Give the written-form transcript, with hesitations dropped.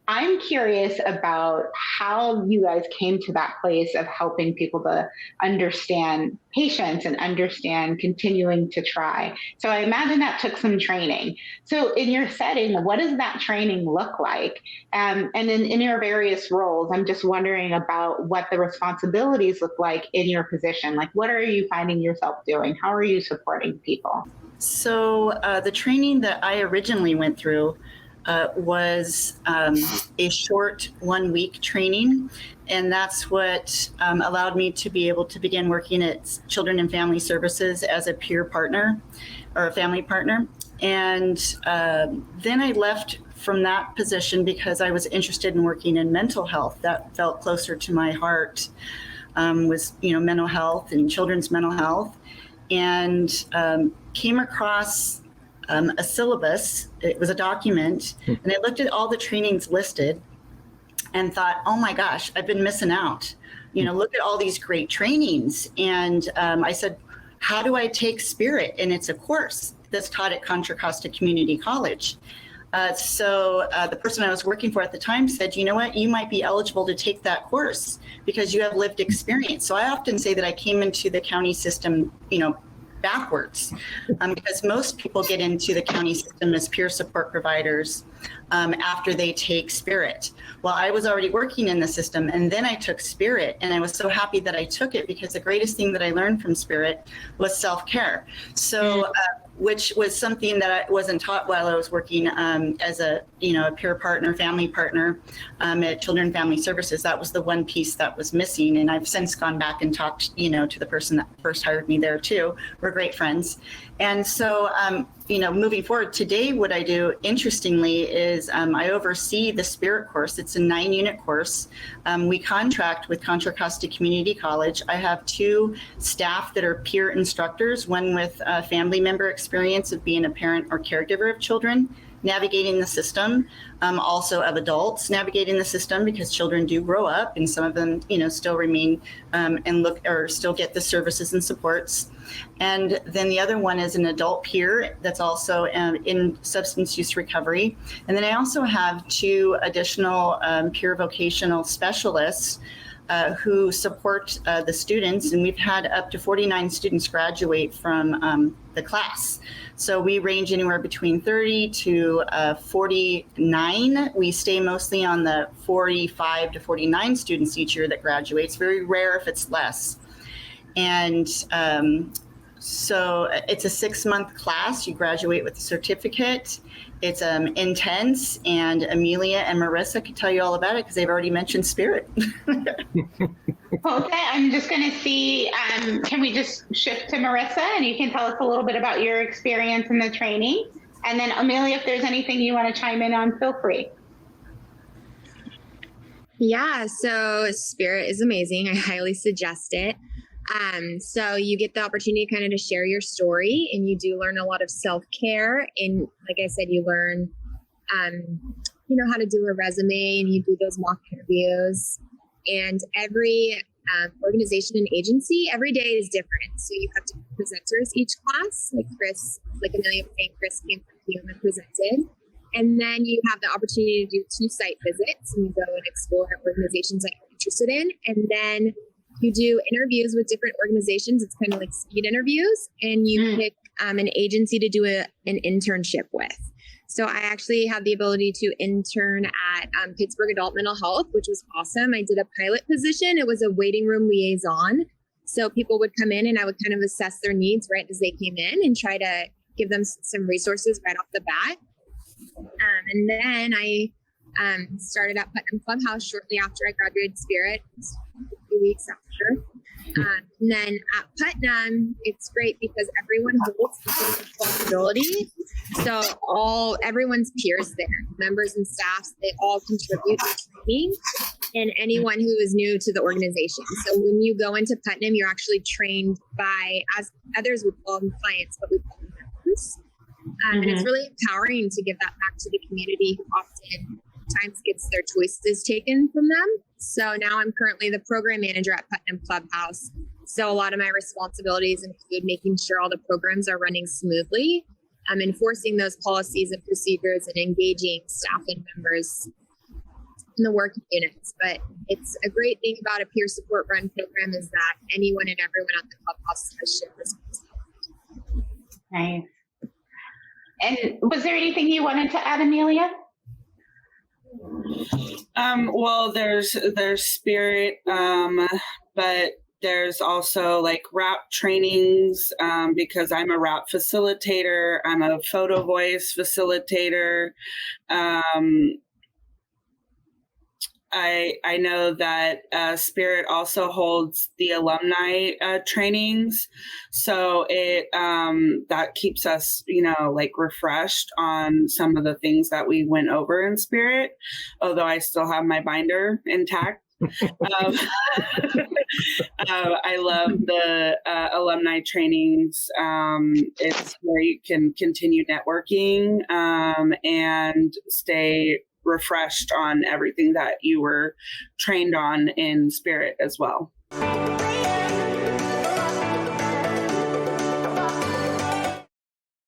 I'm curious about how you guys came to that place of helping people to understand patience and understand continuing to try. So I imagine that took some training. So in your setting, what does that training look like? And then in your various roles, I'm just wondering about what the responsibilities look like in your position. Like, what are you finding yourself doing? How are you supporting people? So the training that I originally went through was a short 1-week training. And that's what allowed me to be able to begin working at Children and Family Services as a peer partner or a family partner. And then I left from that position because I was interested in working in mental health. That felt closer to my heart, was, mental health and children's mental health. And came across a syllabus. It was a document, and I looked at all the trainings listed and thought, oh my gosh, I've been missing out. Look at all these great trainings. And I said, how do I take Spirit? And it's a course that's taught at Contra Costa Community College. So the person I was working for at the time said, you know what, you might be eligible to take that course because you have lived experience. So I often say that I came into the county system, backwards, because most people get into the county system as peer support providers after they take Spirit. Well, I was already working in the system, and then I took Spirit, and I was so happy that I took it because the greatest thing that I learned from Spirit was self-care. So, which was something that I wasn't taught while I was working as a peer partner, family partner at Children and Family Services. That was the one piece that was missing, and I've since gone back and talked, to the person that first hired me there too. We're great friends, and so moving forward today, what I do, interestingly, is I oversee the Spirit course. It's a 9-unit course. We contract with Contra Costa Community College. I have 2 staff that are peer instructors, one with a family member experience of being a parent or caregiver of children, navigating the system, also of adults navigating the system, because children do grow up and some of them, still remain and look or still get the services and supports. And then the other one is an adult peer that's also in substance use recovery. And then I also have 2 additional peer vocational specialists who support the students, and we've had up to 49 students graduate from the class. So we range anywhere between 30 to 49. We stay mostly on the 45 to 49 students each year that graduates. Very rare if it's less. And so it's a 6-month class. You graduate with a certificate. It's intense, and Amelia and Marissa can tell you all about it because they've already mentioned Spirit. Okay, I'm just going to see, can we just shift to Marissa and you can tell us a little bit about your experience in the training? And then Amelia, if there's anything you want to chime in on, feel free. Yeah, so Spirit is amazing. I highly suggest it. So you get the opportunity kind of to share your story, and you do learn a lot of self-care. And like I said, you learn, how to do a resume, and you do those mock interviews. And every organization and agency, every day is different. So you have different presenters each class. Like Amelia was saying, Chris came from Hume and presented. And then you have the opportunity to do 2 site visits, and you go and explore organizations that you're interested in. And then you do interviews with different organizations. It's kind of like speed interviews, and you pick an agency to do an internship with. So I actually had the ability to intern at Pittsburgh Adult Mental Health, which was awesome. I did a pilot position. It was a waiting room liaison. So people would come in and I would kind of assess their needs right as they came in and try to give them some resources right off the bat. And then I started at Putnam Clubhouse shortly after I graduated Spirit, a few weeks after. And then at Putnam, it's great because everyone holds the same responsibility. So everyone's peers there, members and staffs, they all contribute to training, and anyone who is new to the organization. So when you go into Putnam, you're actually trained by, as others would call them clients, but we call them members. And it's really empowering to give that back to the community who oftentimes gets their choices taken from them. So now I'm currently the program manager at Putnam Clubhouse. So a lot of my responsibilities include making sure all the programs are running smoothly, enforcing those policies and procedures, and engaging staff and members in the working units. But it's a great thing about a peer support run program is that anyone and everyone at the Clubhouse has shared responsibility. Nice. And was there anything you wanted to add, Amelia? Well, there's spirit, but there's also like rap trainings, because I'm a rap facilitator. I'm a photo voice facilitator. I know that Spirit also holds the alumni trainings, so it that keeps us, like refreshed on some of the things that we went over in Spirit. Although I still have my binder intact. I love the alumni trainings. It's where you can continue networking and stay refreshed on everything that you were trained on in Spirit as well.